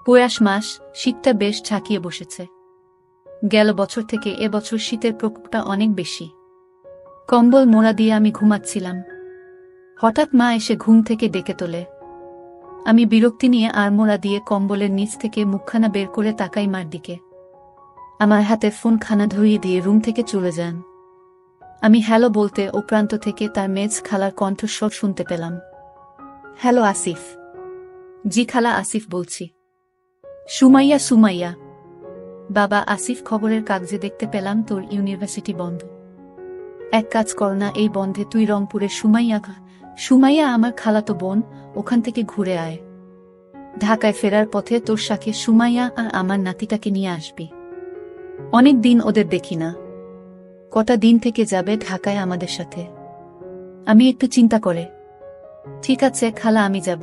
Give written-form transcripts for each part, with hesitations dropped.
পৌষ মাস, শীতটা বেশ ঝাঁকিয়ে বসেছে। গেল বছর থেকে এবছর শীতের প্রকোপটা অনেক বেশি। কম্বল মোড়া দিয়ে আমি ঘুমাচ্ছিলাম। হঠাৎ মা এসে ঘুম থেকে ডেকে তোলে। আমি বিরক্তি নিয়ে আড়মোড়া দিয়ে কম্বলের নিচ থেকে মুখখানা বের করে তাকাই মার দিকে। আমার হাতে ফোনখানা ধরিয়ে দিয়ে রুম থেকে চলে যান। আমি হ্যালো বলতে ও প্রান্ত থেকে তার মেজ খালার কণ্ঠস্বর শুনতে পেলাম। হ্যালো আসিফ। জি খালা, আসিফ বলছি। সুমাইয়া সুমাইয়া। বাবা আসিফ, খবরের কাগজে দেখতে পেলাম তোর ইউনিভার্সিটি বন্ধ। এক কাজ কর না, এই বন্ধে তুই রংপুরের সুমাইয়া আমার খালাতো বোন, ওখান থেকে ঘুরে আয়। ঢাকায় ফেরার পথে তোর সাথে সুমাইয়া আর আমার নাতিটাকে নিয়ে আসবি। অনেক দিন ওদের দেখি না। কটা দিন থেকে যাবে ঢাকায় আমাদের সাথে। আমি একটু চিন্তা করে। ঠিক আছে খালা, আমি যাব।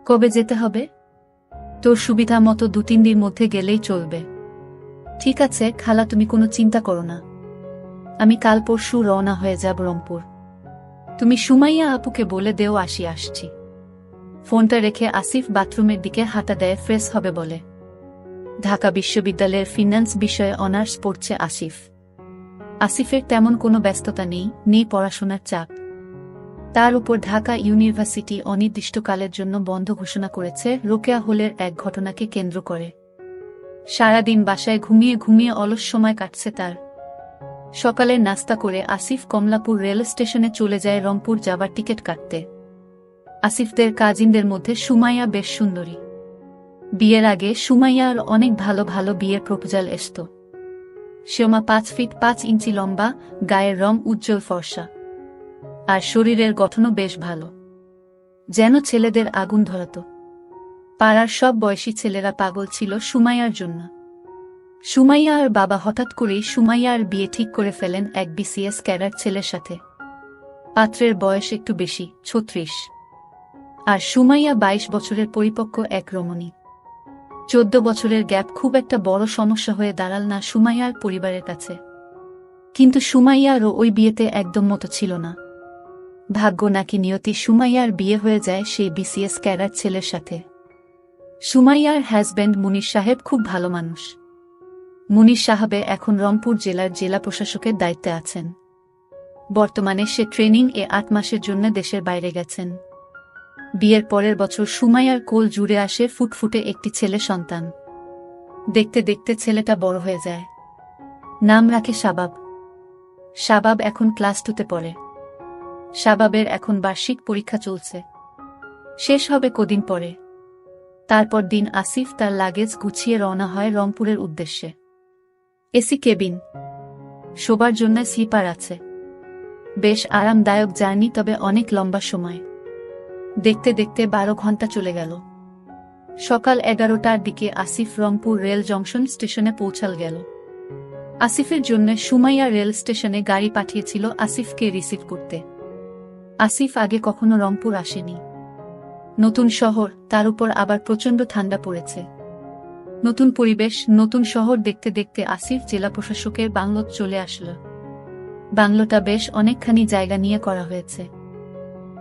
কবে যেতে হবে? তোর সুবিধা মতো 2-3 দিন মধ্যে গেলেই চলবে। ঠিক আছে খালা, তুমি কোনো চিন্তা করো না। আমি কাল পরশু রওনা হয়ে যাব রংপুর। তুমি সুমাইয়া আপুকে বলে দেও আসছি। ফোনটা রেখে আসিফ বাথরুমের দিকে হাঁটা দেয় ফ্রেশ হবে বলে। ঢাকা বিশ্ববিদ্যালয়ের ফিন্যান্স বিষয়ে অনার্স পড়ছে আসিফ। আসিফের তেমন কোনো ব্যস্ততা নেই পড়াশোনার চাপ। তার উপর ঢাকা ইউনিভার্সিটি অনির্দিষ্টকালের জন্য বন্ধ ঘোষণা করেছে রোকেয়া হলের এক ঘটনাকে কেন্দ্র করে। সারাদিন বাসায় ঘুমিয়ে অলস সময় কাটছে তার। সকালের নাস্তা করে আসিফ কমলাপুর রেল স্টেশনে চলে যায় রংপুর যাবার টিকিট কাটতে। আসিফদের কাজিনদের মধ্যে সুমাইয়া বেশ সুন্দরী। বিয়ের আগে সুমাইয়ার অনেক ভালো বিয়ের প্রপোজাল আসত। শ্যামা 5 ফিট 5 ইঞ্চি লম্বা, গায়ের রং উজ্জ্বল ফর্সা, আর শরীরের গঠনও বেশ ভালো, যেন ছেলেদের আগুন ধরাত। পাড়ার সব বয়সী ছেলেরা পাগল ছিল সুমাইয়ার জন্য। সুমাইয়ার বাবা হঠাৎ করেই সুমাইয়ার বিয়ে ঠিক করে ফেলেন এক বিসিএস ক্যাডার ছেলের সাথে। পাত্রের বয়স একটু বেশি, 36, আর সুমাইয়া 22 বছরের পরিপক্ক এক রমণী। 14 বছরের গ্যাপ খুব একটা বড় সমস্যা হয়ে দাঁড়াল না সুমাইয়ার পরিবারের কাছে। কিন্তু সুমাইয়ারও ওই বিয়েতে একদম মতো ছিল না। ভাগ্য নাকি নিয়তি, সুমাইয়ার বিয়ে হয়ে যায় সেই বিসিএস ক্যাডার ছেলের সাথে। সুমাইয়ার হাজব্যান্ড মুনির সাহেব খুব ভালো মানুষ। মুনির সাহেবে এখন রংপুর জেলার জেলা প্রশাসকের দায়িত্বে আছেন। বর্তমানে সে ট্রেনিং 8 মাসের জন্য দেশের বাইরে গেছেন। বিয়ের পরের বছর সুমাইয়ার কোল জুড়ে আসে ফুটফুটে একটি ছেলে সন্তান। দেখতে দেখতে ছেলেটা বড় হয়ে যায়। নাম রাখে শাবাব। শাবাব এখন ক্লাস 2তে পড়ে। শাবাবের এখন বার্ষিক পরীক্ষা চলছে, শেষ হবে কদিন পরে। তারপর দিন আসিফ তার লাগেজ গুছিয়ে রওনা হয় রংপুরের উদ্দেশ্যে। এসি কেবিন, শোবার জন্য স্লিপার আছে। বেশ আরামদায়ক জার্নি, তবে অনেক লম্বা সময়। দেখতে দেখতে 12 ঘন্টা চলে গেল। সকাল 11টার দিকে আসিফ রংপুর রেল জংশন স্টেশনে পৌঁছাল গেল। আসিফের জন্য সুমাইয়া রেল স্টেশনে গাড়ি পাঠিয়েছিল আসিফকে রিসিভ করতে। আসিফ আগে কখনো রংপুর আসেনি। নতুন শহর, তার উপর আবার প্রচণ্ড ঠান্ডা পড়েছে। নতুন পরিবেশ, নতুন শহর দেখতে দেখতে আসিফ জেলা প্রশাসকের বাংলোতে চলে আসল। বাংলোটা বেশ অনেকখানি জায়গা নিয়ে করা হয়েছে।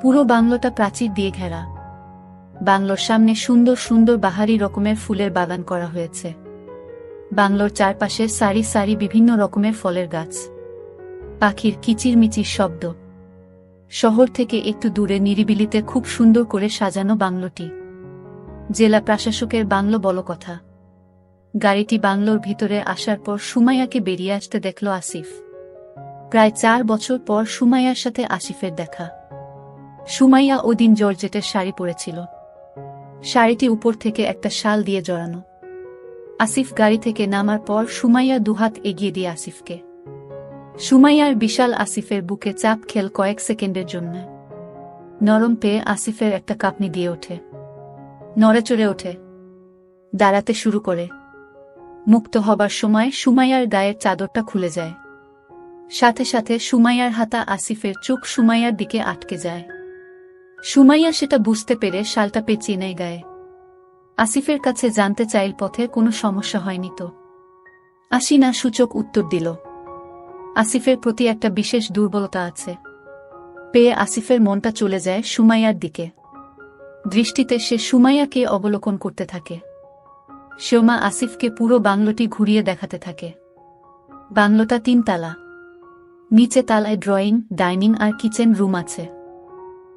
পুরো বাংলোটা প্রাচীর দিয়ে ঘেরা। বাংলোর সামনে সুন্দর সুন্দর বাহারি রকমের ফুলের বাগান করা হয়েছে। বাংলোর চারপাশে সারি সারি বিভিন্ন রকমের ফলের গাছ, পাখির কিচিরমিচির শব্দ। শহর থেকে একটু দূরে নিরিবিলিতে খুব সুন্দর করে সাজানো বাংলোটি। জেলা প্রশাসকের বাংলো বলো কথা। গাড়িটি বাংলোর ভিতরে আসার পর সুমাইয়াকে বেরিয়ে আসতে দেখল আসিফ। প্রায় 4 বছর পর সুমাইয়ার সাথে আসিফের দেখা। সুমাইয়া ওদিন জর্জেটের শাড়ি পরেছিল। শাড়িটি উপর থেকে একটা শাল দিয়ে জড়ানো। আসিফ গাড়ি থেকে নামার পর সুমাইয়া দুহাত এগিয়ে দিয়ে আসিফকে। সুমাইয়ার বিশাল আসিফের বুকে চাপ খেল কয়েক সেকেন্ডের জন্য। নরম পেয়ে আসিফের একটা কাঁপনি দিয়ে ওঠে। নড়েচড়ে ওঠে, দাঁড়াতে শুরু করে। মুক্ত হবার সময় সুমাইয়ার গায়ের চাদরটা খুলে যায়। সাথে সাথে সুমাইয়ার হাতা আসিফের চোখ সুমাইয়ার দিকে আটকে যায়। সুমাইয়া সেটা বুঝতে পেরে শালটা পেঁচিয়ে নেয় গায়ে। আসিফের কাছে জানতে চাইল পথে কোনো সমস্যা হয়নি তো। আসি না সূচক উত্তর দিল। আসিফের প্রতি একটা বিশেষ দুর্বলতা আছে। পেয়ে আসিফের মনটা চলে যায় সুমাইয়ার দিকে। দৃষ্টিতে সে সুমাইয়াকে অবলোকন করতে থাকে। সোমা আসিফকে পুরো বাংলোটি ঘুরিয়ে দেখাতে থাকে। বাংলোটা 3 তালা। নিচে তালায় ড্রয়িং, ডাইনিং আর কিচেন রুম আছে।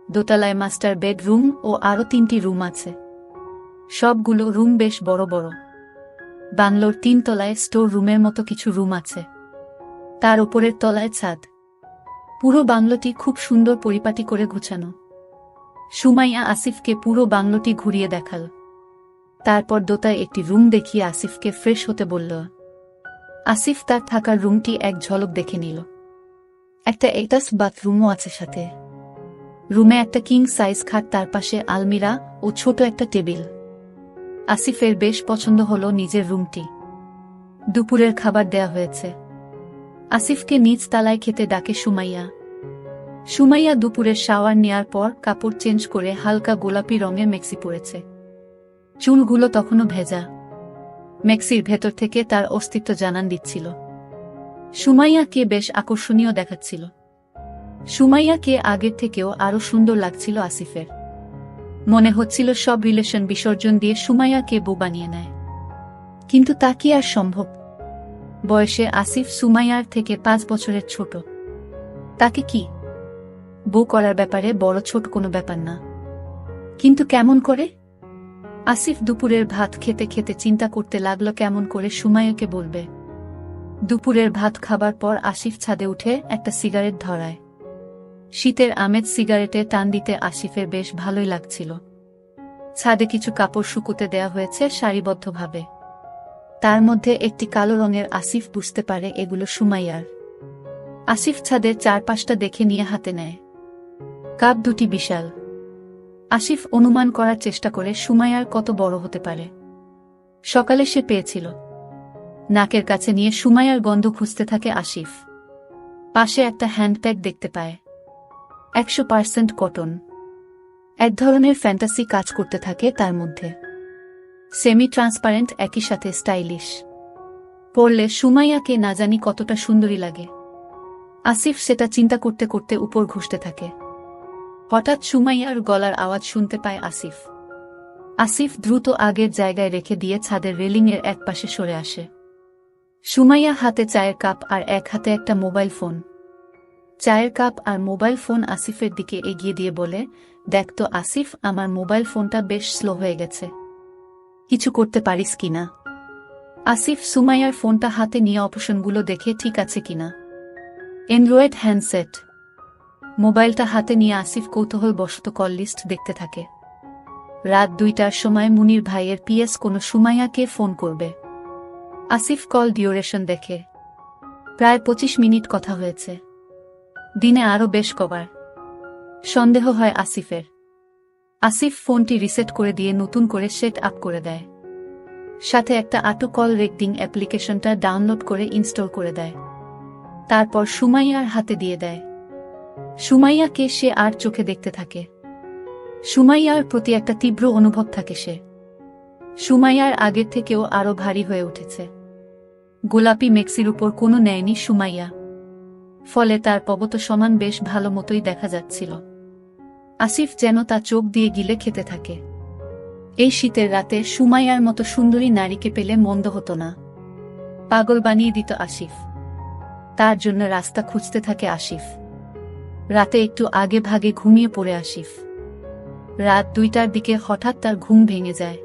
দোতলায় মাস্টার বেডরুম ও আরও 3টি রুম আছে। সবগুলো রুম বেশ বড় বড়। বাংলোর 3 তলায় স্টোর রুমের মতো কিছু রুম আছে। তার উপরের তলায় ছাদ। পুরো বাংলোটি খুব সুন্দর পরিপাটি করে গুছানো। সুমাইয়া আসিফকে পুরো বাংলোটি ঘুরিয়ে দেখাল। তারপর দোতায় একটি রুম দেখিয়ে আসিফকে ফ্রেশ হতে বলল। আসিফ তার থাকার রুমটি এক ঝলক দেখে নিল। একটা অ্যাটাচ বাথরুমও আছে সাথে। রুমে একটা কিং সাইজ খাট, তার পাশে আলমিরা ও ছোট একটা টেবিল। আসিফের বেশ পছন্দ হলো নিজের রুমটি। দুপুরের খাবার দেয়া হয়েছে। আসিফকে নিচ তালায় খেতে ডাকে সুমাইয়া। সুমাইয়া দুপুরের শাওয়ার নেয়ার পর কাপড় চেঞ্জ করে হালকা গোলাপি রঙের মেক্সি পরেছে। চুলগুলো তখনও ভেজা। মেক্সির ভেতর থেকে তার অস্তিত্ব জানান দিচ্ছিল। সুমাইয়াকে বেশ আকর্ষণীয় দেখাচ্ছিল। সুমাইয়াকে আগের থেকেও আরো সুন্দর লাগছিল আসিফের। মনে হচ্ছিল সব রিলেশন বিসর্জন দিয়ে সুমাইয়াকে বউ বানিয়ে নেয়। কিন্তু তা কি আর সম্ভব? বয়সে আসিফ সুমাইয়ার থেকে 5 বছরের ছোট। তাকে কি বউ করার ব্যাপারে বড় ছোট কোনো ব্যাপার না। কিন্তু কেমন করে? আসিফ দুপুরের ভাত খেতে খেতে চিন্তা করতে লাগলো কেমন করে সুমাইয়াকে বলবে। দুপুরের ভাত খাবার পর আসিফ ছাদে উঠে একটা সিগারেট ধরায়। শীতের আমেজ সিগারেটে টান দিতে আসিফের বেশ ভালোই লাগছিল। ছাদে কিছু কাপড় শুকুতে দেয়া হয়েছে সারিবদ্ধভাবে। তার মধ্যে একটি কালো রঙের। আসিফ বুঝতে পারে এগুলো সুমাইয়ার। আসিফ ছাদের 4-5টা দেখে নিয়ে হাতে নেয়। কাপ দুটি বিশাল। আসিফ অনুমান করার চেষ্টা করে সুমাইয়ার কত বড় হতে পারে। সকালে সে পেয়েছিল। নাকের কাছে নিয়ে সুমাইয়ার গন্ধ খুঁজতে থাকে আসিফ। পাশে একটা হ্যান্ডব্যাগ দেখতে পায়। 100% কটন। এক ধরনের ফ্যান্টাসি কাজ করতে থাকে তার মধ্যে। সেমি ট্রান্সপারেন্ট, একই সাথে স্টাইলিশ। পরলে সুমাইয়াকে না জানি কতটা সুন্দরী লাগে। আসিফ সেটা চিন্তা করতে করতে উপর ঘুষতে থাকে। হঠাৎ সুমাইয়ার গলার আওয়াজ শুনতে পায় আসিফ। আসিফ দ্রুত আগের জায়গায় রেখে দিয়ে ছাদের রেলিংয়ের এক পাশে সরে আসে। সুমাইয়া হাতে চায়ের কাপ আর এক হাতে একটা মোবাইল ফোন। চায়ের কাপ আর মোবাইল ফোন আসিফের দিকে এগিয়ে দিয়ে বলে, দেখ তো আসিফ, আমার মোবাইল ফোনটা বেশ স্লো হয়ে গেছে। কিছু করতে পারিস কিনা? আসিফ সুমাইয়ার ফোনটা হাতে নিয়ে অপশনগুলো দেখে ঠিক আছে কিনা। Android handset. মোবাইলটা হাতে নিয়ে আসিফ কৌতূহলবশত কল লিস্ট দেখতে থাকে। রাত 2টার সময় মুনির ভাইয়ের পিএস কোনো সুমাইয়াকে ফোন করবে। আসিফ কল ডিউরেশন দেখে। প্রায় 25 মিনিট কথা হয়েছে। দিনে আরও বেশ কবার। সন্দেহ হয় আসিফের। আসিফ ফোনটি রিসেট করে দিয়ে নতুন করে সেট আপ করে দেয়। সাথে একটা অটো কল রেকর্ডিং অ্যাপ্লিকেশনটা ডাউনলোড করে ইনস্টল করে দেয়। তারপর সুমাইয়ার হাতে দিয়ে দেয়। সুমাইয়াকে সে আর চোখে দেখতে থাকে। সুমাইয়ার প্রতি একটা তীব্র অনুভব থাকে সে। সুমাইয়ার আগের থেকেও আরো ভারী হয়ে উঠেছে। গোলাপি মেক্সির উপর কোনো নেয়নি সুমাইয়া। ফলে তার পবত সমান বেশ ভালো মতোই দেখা যাচ্ছিল। আসিফ যেন তা চোখ দিয়ে গিলে খেতে থাকে। এই শীতের রাতে সুমাইয়ার মতো সুন্দরী নারীকে পেলে মন্দ হতো না। পাগল বানিয়ে দিত আসিফ। তার জন্য রাস্তা খুঁজতে থাকে আসিফ। রাতে একটু আগে ভাগে ঘুমিয়ে পড়ে আসিফ। রাত 2টার দিকে হঠাৎ তার ঘুম ভেঙে যায়।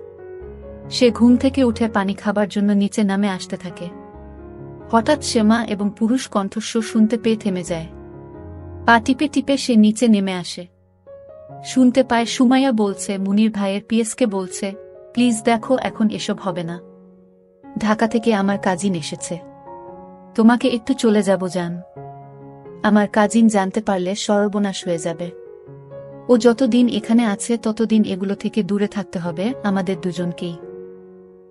সে ঘুম থেকে উঠে পানি খাবার জন্য নিচে নামে আসতে থাকে। হঠাৎ শ্যামা এবং পুরুষ কণ্ঠস্বর শুনতে পেয়ে থেমে যায়। পা টিপে টিপে সে নিচে নেমে আসে। শুনতে পায় সুমাইয়া বলছে মুনির ভাইয়ের পিএসকে বলছে, প্লিজ দেখো, এখন এসব হবে না। ঢাকা থেকে আমার কাজিন এসেছে। তোমাকে একটু চলে যাব জান। আমার কাজিন জানতে পারলে সর্বনাশ হয়ে যাবে। ও যতদিন এখানে আছে ততদিন এগুলো থেকে দূরে থাকতে হবে আমাদের দুজনকেই।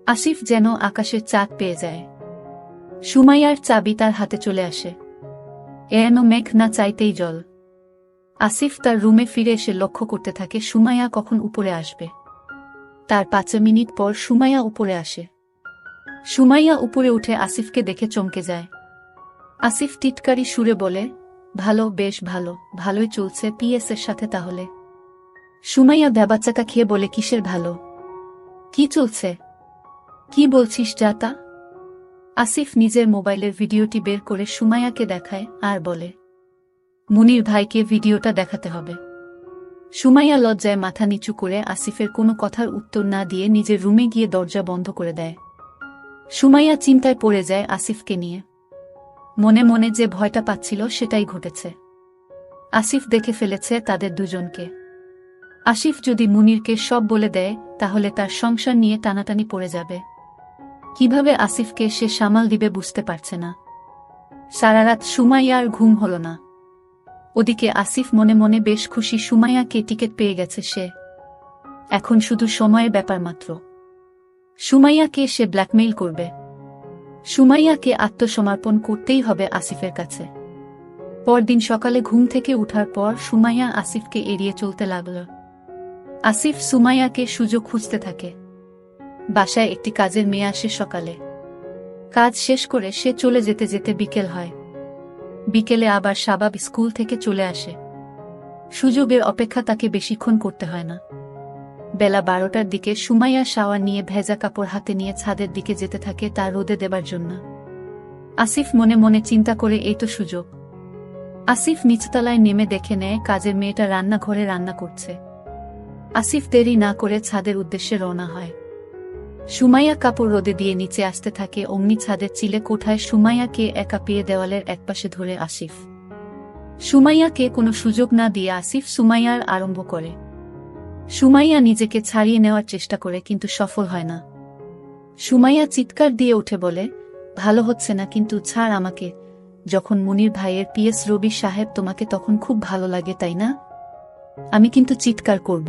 আসিফ যেন আকাশের চাঁদ পেয়ে যায়। সুমাইয়ার চাবি তার হাতে চলে আসে। এন মেঘ না চাইতেই জল। আসিফ তার রুমে ফিরে এসে লক্ষ্য করতে থাকে সুমাইয়া কখন উপরে আসবে। তার 5 মিনিট পর সুমাইয়া উপরে আসে। সুমাইয়া উপরে উঠে আসিফকে দেখে চমকে যায়। আসিফ টিটকারি সুরে বলে, ভালো, বেশ ভালো, ভালোই চলছে পিএস এর সাথে তাহলে। সুমাইয়া ভ্যাবাচ্চাকা খেয়ে বলে, কিসের ভালো? কি চলছে? কি বলছিস জাতা? আসিফ নিজের মোবাইলের ভিডিওটি বের করে সুমাইয়াকে দেখায় আর বলে, মুনির ভাইকে ভিডিওটা দেখাতে হবে। সুমাইয়া লজ্জায় মাথা নিচু করে আসিফের কোনো কথার উত্তর না দিয়ে নিজের রুমে গিয়ে দরজা বন্ধ করে দেয়। সুমাইয়া চিন্তায় পড়ে যায় আসিফকে নিয়ে। মনে মনে যে ভয়টা পাচ্ছিল সেটাই ঘটেছে। আসিফ দেখে ফেলেছে তাদের দুজনকে। আসিফ যদি মুনিরকে সব বলে দেয় তাহলে তার সংসার নিয়ে টানাটানি পড়ে যাবে। কিভাবে আসিফকে সে সামাল দিবে বুঝতে পারছে না। সারা রাত সুমাইয়ার ঘুম হল না। ওদিকে আসিফ মনে মনে বেশ খুশি সুমাইয়াকে টিকিট পেয়ে গেছে সে। এখন শুধু সময়ের ব্যাপার মাত্র। সুমাইয়াকে সে ব্ল্যাকমেইল করবে। সুমাইয়াকে আত্মসমর্পণ করতেই হবে আসিফের কাছে। পরদিন সকালে ঘুম থেকে উঠার পর সুমাইয়া আসিফকে এড়িয়ে চলতে লাগল। আসিফ সুমাইয়াকে সুযোগ খুঁজতে থাকে। বাসায় একটি কাজের মেয়ে আসে সকালে। কাজ শেষ করে সে চলে যেতে যেতে বিকেল হয়। বিকেলে আবার শাবাব স্কুল থেকে চলে আসে। সুযোগের অপেক্ষা তাকে বেশিক্ষণ করতে হয় না। বেলা 12টার দিকে সুমাইয়া শাওয়ার নিয়ে ভেজা কাপড় হাতে নিয়ে ছাদের দিকে যেতে থাকে তা রোদে দেবার জন্য। আসিফ মনে মনে চিন্তা করে এই তো সুযোগ। আসিফ নিচতলায় নেমে দেখে নেয় কাজের মেয়েটা রান্নাঘরে রান্না করছে। আসিফ দেরি না করে ছাদের উদ্দেশ্যে রওনা হয়। সুমাইয়া কাপড় রোদে দিয়ে নিচে আসতে থাকে। অমনি ছাদের চিলে কোঠায় সুমাইয়াকে একা পেয়ে দেওয়ালের একপাশে ধরে আসিফ। সুমাইয়াকে কোনো সুযোগ না দিয়ে আসিফ সুমাইয়ার আরম্ভ করে। সুমাইয়া নিজেকে ছাড়িয়ে নেওয়ার চেষ্টা করে কিন্তু সফল হয় না। সুমাইয়া চিৎকার দিয়ে উঠে বলে, ভালো হচ্ছে না কিন্তু ছাড় আমাকে। যখন মুনির ভাইয়ের পিএস রবি সাহেব তোমাকে তখন খুব ভালো লাগে তাই না? আমি কিন্তু চিৎকার করব।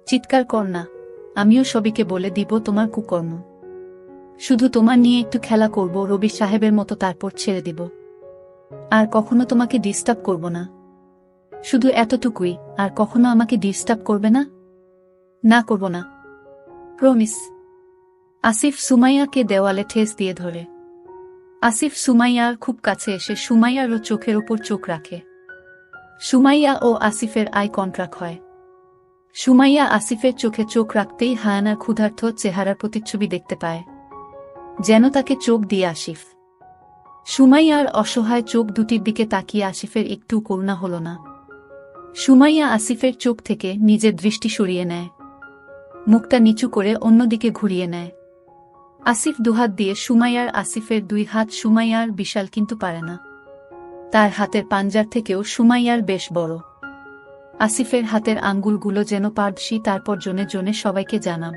চিৎকার কর না, আমিও সবিকে বলে দিব তোমার কুকর্ম। শুধু তোমার নিয়ে একটু খেলা করব রবি সাহেবের মতো, তারপর ছেড়ে দিব। আর কখনো তোমাকে ডিস্টার্ব করব না। শুধু এতটুকুই, আর কখনো আমাকে ডিস্টার্ব করবে না? না, করব না, প্রমিস। আসিফ সুমাইয়াকে দেওয়ালে ঠেস দিয়ে ধরে। আসিফ সুমাইয়ার খুব কাছে এসে সুমাইয়ারও চোখের ওপর চোখ রাখে। সুমাইয়া ও আসিফের আই কন্ট্রাক্ট হয়। সুমাইয়া আসিফের চোখে চোখ রাখতেই হায়ানার ক্ষুধার্ত চেহারার প্রতিচ্ছবি দেখতে পায়, যেন তাকে চোখ দিয়ে আসিফ। সুমাইয়ার অসহায় চোখ দুটির দিকে তাকিয়ে আসিফের একটু করুণা হল না। সুমাইয়া আসিফের চোখ থেকে নিজের দৃষ্টি সরিয়ে নেয়, মুখটা নিচু করে অন্যদিকে ঘুরিয়ে নেয়। আসিফ দুহাত দিয়ে সুমাইয়ার, আসিফের দুই হাত সুমাইয়ার বিশাল কিন্তু পারে না। তার হাতের পাঞ্জার থেকেও সুমাইয়ার বেশ বড়। আসিফের হাতের আঙ্গুলগুলো যেন পারদর্শী। তারপর জনে জনে সবাইকে জানাব,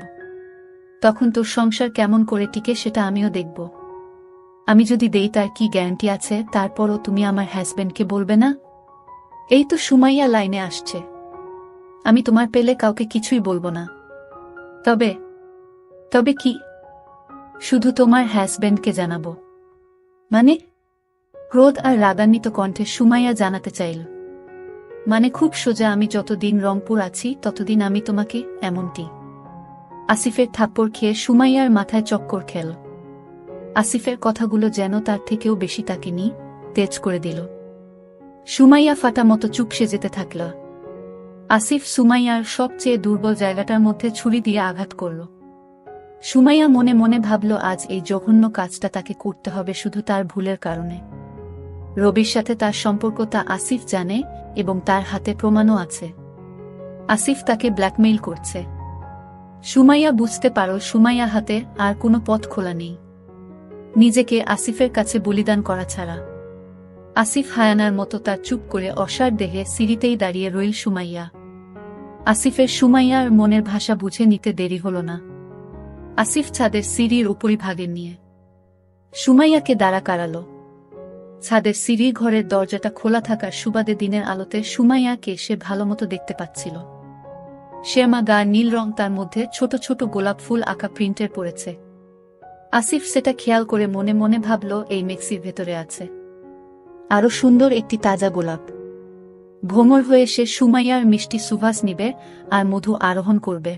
তখন তোর সংসার কেমন করে টিকে সেটা আমিও দেখব। আমি যদি দেই তার কি গ্যারান্টি আছে? তারপরও তুমি আমার হাজবেন্ডকে বলবে না? এই তো সুমাইয়া লাইনে আসছে। আমি তোমার পেলে কাউকে কিছুই বলবো না। তবে তবে কি? শুধু তোমার হাজবেন্ডকে জানাবো। মানে? ক্রোধ আর রাগান্বিত কণ্ঠে সুমাইয়া জানাতে চাইল, মানে খুব সোজা, আমি যতদিন রংপুর আছি ততদিন আমি তোমাকে। এমনটি। আসিফের থাপ্পড় খেয়ে সুমাইয়ার মাথায় চক্কর খেল। আসিফের কথাগুলো যেন তার থেকেও বেশি তাকে তেজ করে দিল। সুমাইয়া ফাটা মতো চুপসে যেতে থাকল। আসিফ সুমাইয়ার সবচেয়ে দুর্বল জায়গাটার মধ্যে ছুরি দিয়ে আঘাত করল। সুমাইয়া মনে মনে ভাবল, আজ এই জঘন্য কাজটা তাকে করতে হবে শুধু তার ভুলের কারণে। রবির সাথে তার সম্পর্ক তা আসিফ জানে এবং তার হাতে প্রমাণও আছে। আসিফ তাকে ব্ল্যাকমেইল করছে। সুমাইয়া বুঝতে পারল সুমাইয়া হাতে আর কোনো পথ খোলা নেই, নিজেকে আসিফের কাছে বলিদান করা ছাড়া। আসিফ হায়ানার মতো তার চুপ করে অসাড় দেহে সিঁড়িতেই দাঁড়িয়ে রইল সুমাইয়া। আসিফের সুমাইয়ার মনের ভাষা বুঝে নিতে দেরি হল না। আসিফ ছাদের সিঁড়ির উপরিভাগে নিয়ে সুমাইয়াকে দাঁড়া করাল। ছাদের সিঁড়ির ঘরের দরজাটা খোলা থাকার সুবাদে দিনের আলোতে সুমাইয়াকে সে ভালোমতো দেখতে পাচ্ছিল। শ্যামা গা নীল রং, তার মধ্যে ছোট ছোট গোলাপ ফুল আঁকা প্রিন্টের পড়েছে। আসিফ সেটা খেয়াল করে মনে মনে ভাবল, এই মেক্সির ভেতরে আছে আরো সুন্দর একটি তাজা গোলাপ। ভ্রমর হয়ে সে সুমাইয়ার মিষ্টি সুবাস নিবে আর মধু আরোহণ করবে।